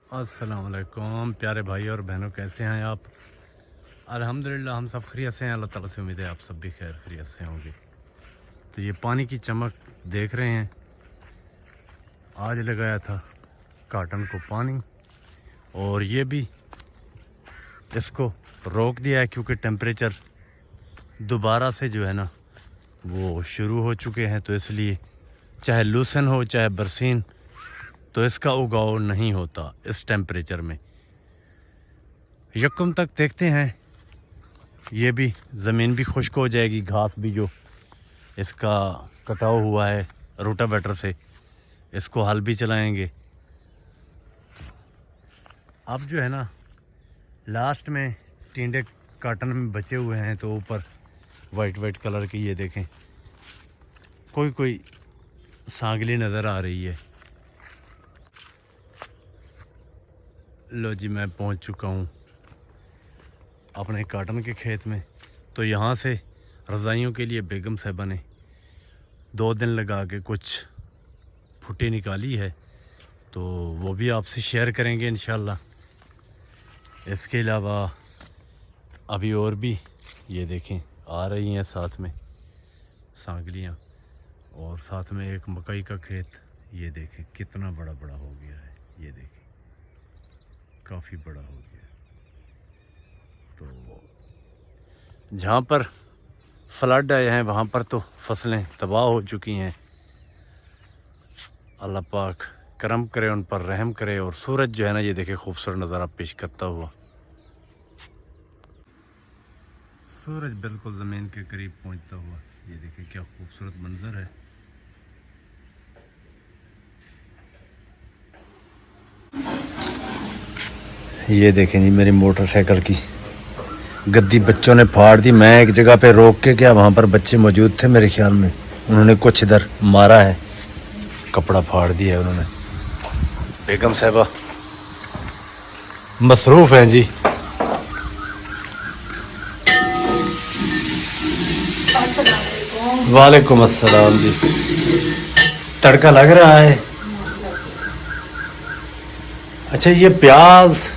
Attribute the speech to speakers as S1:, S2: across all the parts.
S1: अस्सलाम वालेकुम प्यारे भाई और बहनों, कैसे हैं आप? अल्हम्दुलिल्लाह हम सब खैरियत से हैं। अल्लाह ताला से उम्मीद है आप सब भी खैर खैरियत से होंगे। तो ये पानी की चमक देख रहे हैं, आज लगाया था काटन को पानी और ये भी इसको रोक दिया है क्योंकि टेम्परेचर दोबारा से जो है ना वो शुरू हो चुके हैं, तो इसलिए चाहे लूसन हो चाहे बरसीन तो इसका उगाव नहीं होता इस टेम्परेचर में। यकम तक देखते हैं, ये भी ज़मीन भी खुश्क हो जाएगी, घास भी जो इसका कटाव हुआ है रोटावेटर से, इसको हल भी चलाएंगे। अब जो है ना लास्ट में टिंडे काटन में बचे हुए हैं, तो ऊपर वाइट कलर की ये देखें कोई सांगली नज़र आ रही है। लो जी, मैं पहुंच चुका हूं अपने काटन के खेत में। तो यहाँ से रज़ाइयों के लिए बेगम साहिबा ने 2 दिन लगा के कुछ फुटे निकाली है, तो वो भी आपसे शेयर करेंगे इंशाल्लाह। इसके अलावा अभी और भी ये देखें आ रही हैं साथ में सांगलियाँ, और साथ में एक मकई का खेत ये देखें कितना बड़ा हो गया है। ये देखें काफ़ी बड़ा हो गया। तो जहाँ पर फ्लड आए हैं वहाँ पर तो फसलें तबाह हो चुकी हैं। अल्लाह पाक करम करे, उन पर रहम करे। और सूरज जो है ना ये देखे खूबसूरत नज़ारा पेश करता हुआ, सूरज बिल्कुल ज़मीन के करीब पहुँचता हुआ, ये देखे क्या खूबसूरत मंजर है। ये देखें जी मेरी मोटरसाइकिल की गद्दी बच्चों ने फाड़ दी। मैं एक जगह पे रोक के गया, वहाँ पर बच्चे मौजूद थे मेरे ख्याल में, उन्होंने कुछ इधर मारा है, कपड़ा फाड़ दिया है उन्होंने। बेगम साहिबा मसरूफ़ हैं जी। वालेकुम अस्सलाम जी। तड़का लग रहा है? अच्छा, ये प्याज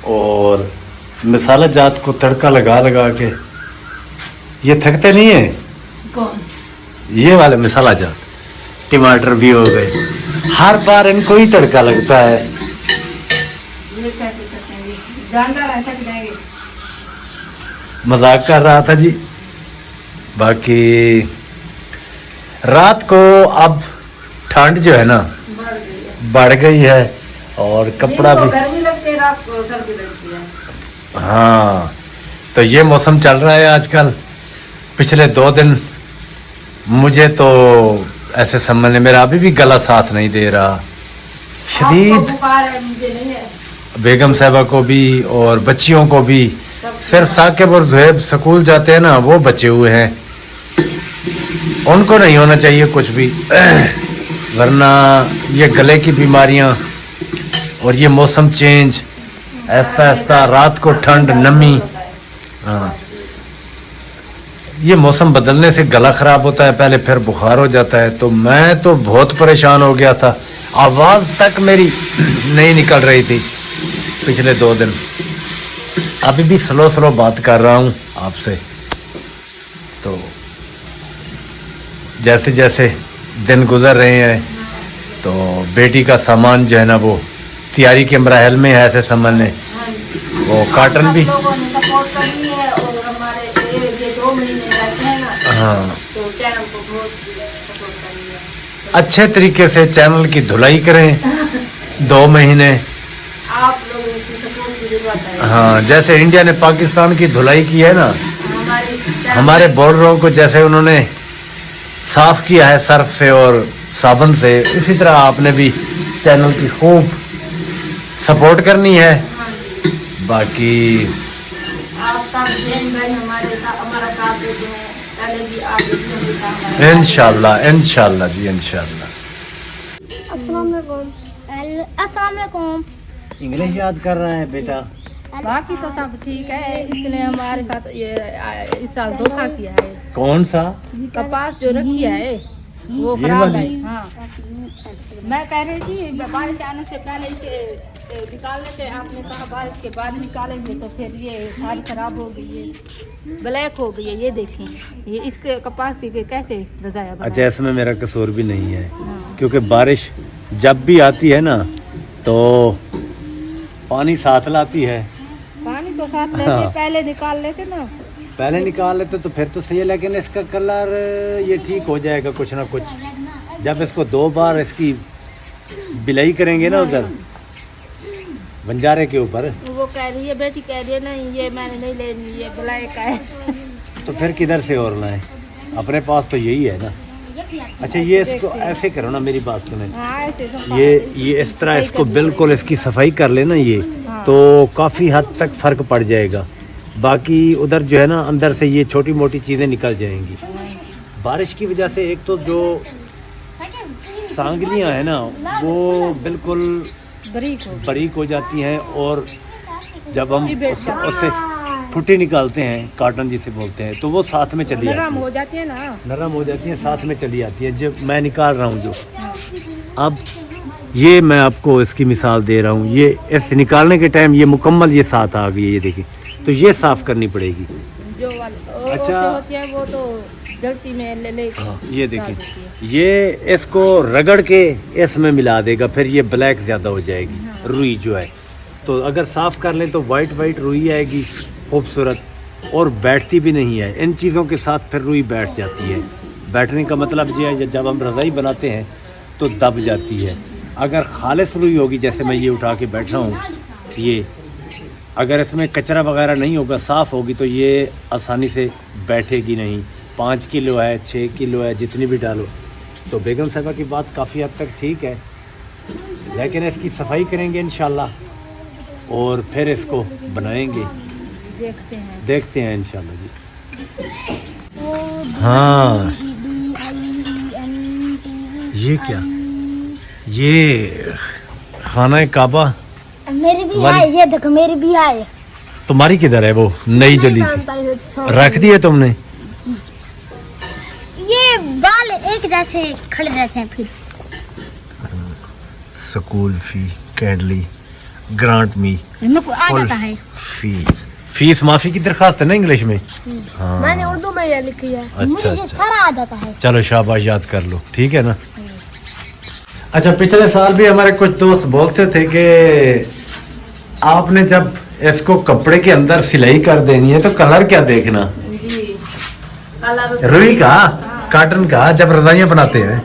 S1: और मसाला जात को तड़का लगा के ये थकते नहीं है? कौन? ये वाले मसाला जात, टमाटर भी हो गए, हर बार इनको ही तड़का लगता है। मजाक कर रहा था जी। बाकी रात को अब ठंड जो है ना बढ़ गई है और कपड़ा भी
S2: गर्मी लगती है, रात को सर्दी लगती है।
S1: हाँ, तो ये मौसम चल रहा है आजकल। पिछले 2 दिन मुझे तो ऐसे समझने, मेरा अभी भी गला साथ नहीं दे रहा, शदीद
S2: बुखार है, मुझे नहीं है।
S1: बेगम साहिबा को भी और बच्चियों को भी। सिर्फ साकिब और जुहैब स्कूल जाते हैं ना, वो बचे हुए हैं, उनको नहीं होना चाहिए कुछ भी, वरना ये गले की बीमारियां और ये मौसम चेंज, ऐसा रात को ठंड नमी, हाँ, ये मौसम बदलने से गला ख़राब होता है पहले, फिर बुखार हो जाता है। तो मैं तो बहुत परेशान हो गया था, आवाज़ तक मेरी नहीं निकल रही थी पिछले 2 दिन। अभी भी स्लो बात कर रहा हूँ आपसे। तो जैसे जैसे दिन गुजर रहे हैं तो बेटी का सामान जो है ना वो तैयारी के मराहल में है, ऐसे समझ लें। वो काटन भी
S2: लोगों ने सपोर्ट करनी है, और हमारे ये 2 महीने रहते हैं ना,
S1: हाँ,
S2: तो चैनल को बहुत सपोर्ट करनी है।
S1: अच्छे तरीके से चैनल की धुलाई करें 2 महीने।
S2: आप लोगों की सपोर्ट की जरूरत है।
S1: हाँ, जैसे इंडिया ने पाकिस्तान की धुलाई की है ना, हमारे बॉर्डरों को जैसे उन्होंने साफ किया है सर्फ से और साबुन से, इसी तरह आपने भी चैनल की खूब सपोर्ट करनी है। बाकी
S2: आपका भाई हमारा साथ देते हैं, पहले भी आप
S1: इंशाल्लाह जी, इंशाल्लाह।
S3: अस्सलाम वालेकुम।
S1: इंग्लिश याद कर रहा है बेटा?
S2: बाकी तो सब ठीक है, इसने हमारे साथ ये इस साल धोखा किया है।
S1: कौन सा?
S2: कपास जो रखी है वो
S1: ये
S2: खराब
S1: वाली?
S2: है। हाँ, मैं कह रही थी बारिश आने से पहले इसे निकाल लेते, आपने कहा बारिश के बाद निकालेंगे, तो फिर ये सारी खराब हो गई है, ब्लैक हो गई है। ये देखें, ये इसके कपास की कैसे रजाया बना
S1: अच्छा, इसमें मेरा कसूर भी नहीं है,
S2: हाँ।
S1: क्योंकि बारिश जब भी आती है ना तो पानी साथ लाती है।
S2: पानी तो साथ लेते,
S1: हाँ।
S2: पहले निकाल लेते ना।
S1: पहले निकाल लेते तो फिर तो सही है, लेकिन इसका कलर ये ठीक हो जाएगा कुछ ना कुछ। जब इसको 2 बार इसकी बिलाई करेंगे ना उधर बंजारे के ऊपर,
S2: वो कह रही है, बेटी कह रही है नहीं ये मैंने नहीं लेनी, ये ब्लैक है।
S1: तो फिर किधर से और लाएं? अपने पास तो यही है ना। अच्छा, ये इसको ऐसे करो ना, मेरी बात सुने,
S2: हाँ, ऐसे तो
S1: ये इस तरह इसको बिल्कुल इसकी सफाई कर लेना ये,
S2: हाँ।
S1: तो काफ़ी हद तक फ़र्क पड़ जाएगा। बाकी उधर जो है ना अंदर से ये छोटी मोटी चीज़ें निकल जाएंगी। बारिश की वजह से एक तो जो सांगलियाँ हैं ना वो बिल्कुल बारीक हो जाती हैं, और जब हम उससे फुटे निकालते हैं, काटन जिसे बोलते हैं, तो वो साथ में चली
S2: नरम
S1: आती
S2: हो जाती है ना।
S1: है, नरम हो जाती हैं, साथ में चली आती है। जब मैं निकाल रहा हूँ जो अब ये मैं आपको इसकी मिसाल दे रहा हूँ, ये इस निकालने के टाइम ये मुकम्मल ये साथ आ गई है, ये देखिए, तो ये साफ़ करनी पड़ेगी।
S2: जो वाली
S1: अच्छा।
S2: होती है वो तो जल्दी में ले
S1: हाँ, ये देखिए, ये इसको रगड़ के इसमें मिला देगा, फिर ये ब्लैक ज़्यादा हो जाएगी रुई जो है। तो अगर साफ़ कर लें तो वाइट रुई आएगी खूबसूरत, और बैठती भी नहीं है। इन चीज़ों के साथ फिर रुई बैठ जाती है। बैठने का मतलब ये है जब हम रज़ाई बनाते हैं तो दब जाती है। अगर खालिस रुई होगी, जैसे मैं ये उठा के बैठा हूँ, ये अगर इसमें कचरा वगैरह नहीं होगा, साफ़ होगी, तो ये आसानी से बैठेगी नहीं। 5 किलो है, 6 किलो है, जितनी भी डालो। तो बेगम साहबा की बात काफ़ी हद तक ठीक है, लेकिन इसकी सफाई करेंगे इंशाल्लाह, और फिर इसको बनाएंगे, देखते हैं इंशाल्लाह जी। हाँ, ये क्या, ये खाना काबा
S3: मेरी भी है, ये देखो मेरी भी है।
S1: तुम्हारी किधर है? वो नई जली थी, रख दी है तुमने?
S3: ये बाल एक जैसे खड़े रहते हैं फिर।
S1: स्कूल फी, कैडली, ग्रांट मी,
S3: मेरे को आ जाता है।
S1: फीस माफी की दरखास्त है ना इंग्लिश में। हाँ,
S3: मैंने उर्दू में ये लिखी है।
S1: अच्छा,
S3: मुझे
S1: अच्छा।
S3: सारा आ जाता है।
S1: चलो शाबाश, याद कर लो, ठीक है ना। अच्छा, पिछले साल भी हमारे कुछ दोस्त बोलते थे कि आपने जब इसको कपड़े के अंदर सिलाई कर देनी है तो कलर क्या देखना?
S2: जी, कलर
S1: रुई का, काटन का, जब रजाइयाँ बनाते हैं।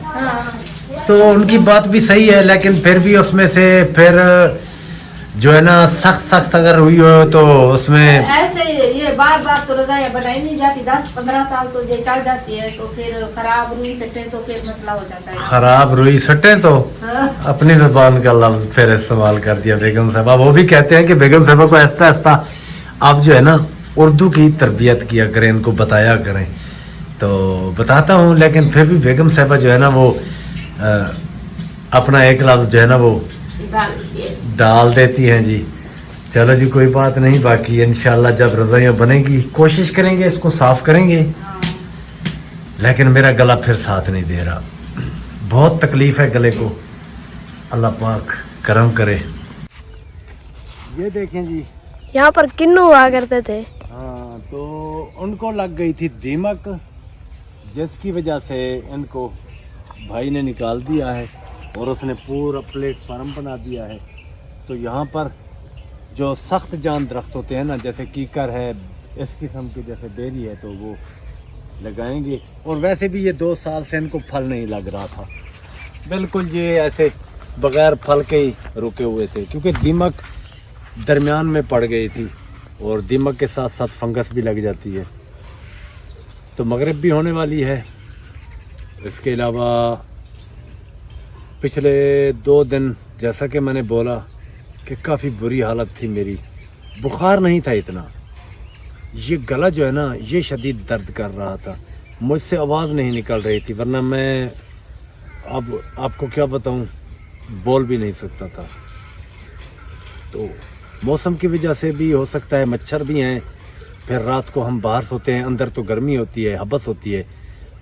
S1: तो उनकी बात भी सही है, लेकिन फिर भी उसमें से फिर जो है ना सख्त अगर हुई हो तो उसमें
S2: ऐसे ये बार तो रजाइयाँ बनाई नहीं जाती, 10-15 साल तो ये चल जाती है, तो फिर खराब रुई सटे तो फिर मसला हो जाता है।
S1: खराब रुई सटे तो
S2: हाँ।
S1: अपनी जुबान का लफ्ज फिर इस्तेमाल कर दिया बेगम साहबा। वो भी कहते हैं कि बेगम साहबा को आहिस्ता आहिस्ता आप जो है ना उर्दू की तरबियत किया करें, इनको बताया करें। तो बताता हूँ, लेकिन फिर भी बेगम साहबा जो है ना वो अपना एक लफ्ज जो है ना वो डाल देती हैं जी। चलो जी, कोई बात नहीं। बाकी इंशाल्लाह जब रज़ाइयाँ बनेगी कोशिश करेंगे इसको साफ़ करेंगे, लेकिन मेरा गला फिर साथ नहीं दे रहा, बहुत तकलीफ़ है गले को। अल्लाह पाक करम करे। ये देखें जी,
S3: यहाँ पर किन्नू हुआ करते थे।
S1: हाँ, तो उनको लग गई थी दीमक, जिसकी वजह से इनको भाई ने निकाल दिया है और उसने पूरा प्लेटफार्म बना दिया है। तो यहाँ पर जो सख्त जान दरख्त होते हैं ना, जैसे कीकर है, इस किस्म के जैसे बेरी है, तो वो लगाएंगे। और वैसे भी ये 2 साल से इनको फल नहीं लग रहा था, बिल्कुल ये ऐसे बगैर फल के ही रुके हुए थे, क्योंकि दीमक दरमियान में पड़ गई थी और दीमक के साथ साथ फंगस भी लग जाती है। तो मगरिब भी होने वाली है। इसके अलावा पिछले 2 दिन जैसा कि मैंने बोला कि काफ़ी बुरी हालत थी मेरी, बुखार नहीं था इतना, ये गला जो है ना ये शदीद दर्द कर रहा था, मुझसे आवाज़ नहीं निकल रही थी, वरना मैं अब आपको क्या बताऊं, बोल भी नहीं सकता था। तो मौसम की वजह से भी हो सकता है, मच्छर भी हैं, फिर रात को हम बाहर सोते हैं, अंदर तो गर्मी होती है, हबस होती है,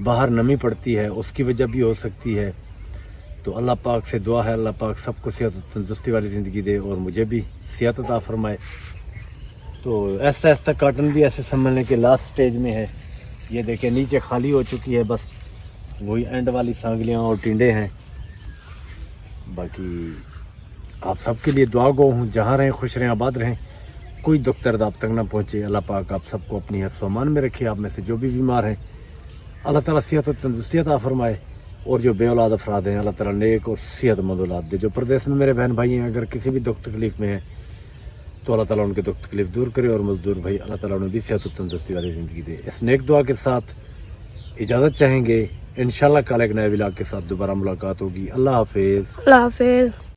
S1: باہر نمی پڑتی ہے اس کی وجہ بھی ہو سکتی ہے. تو اللہ پاک سے دعا ہے اللہ پاک سب کو صحت و تندرستی والی زندگی دے اور مجھے بھی صحت عطا فرمائے. تو ایسا ایسا کاٹن بھی ایسے سنبھلنے کے لاسٹ سٹیج میں ہے. یہ دیکھیں نیچے خالی ہو چکی ہے, بس وہی اینڈ والی سانگلیاں اور ٹینڈے ہیں. باقی آپ سب کے لیے دعا گو ہوں, جہاں رہیں خوش رہیں آباد رہیں, کوئی دکھ درد آپ تک نہ پہنچے. اللہ پاک آپ سب کو اپنی حفظ و امان میں رکھے. آپ میں سے جو بھی بیمار ہیں اللہ تعالیٰ صحت و تندرستی عطا فرمائے, اور جو بے اولاد افراد ہیں اللہ تعالیٰ نیک اور صحت مند اولاد دے. جو پردیس میں میرے بہن بھائی ہیں اگر کسی بھی دکھ تکلیف میں ہیں تو اللہ تعالیٰ ان کے دکھ تکلیف دور کرے, اور مزدور بھائی اللہ تعالیٰ انہیں بھی صحت و تندرستی والی زندگی دے. اس نیک دعا کے ساتھ اجازت چاہیں گے, انشاءاللہ کل ایک نئے ولاگ کے ساتھ دوبارہ ملاقات ہوگی. اللہ حافظ.
S3: اللہ حافظ.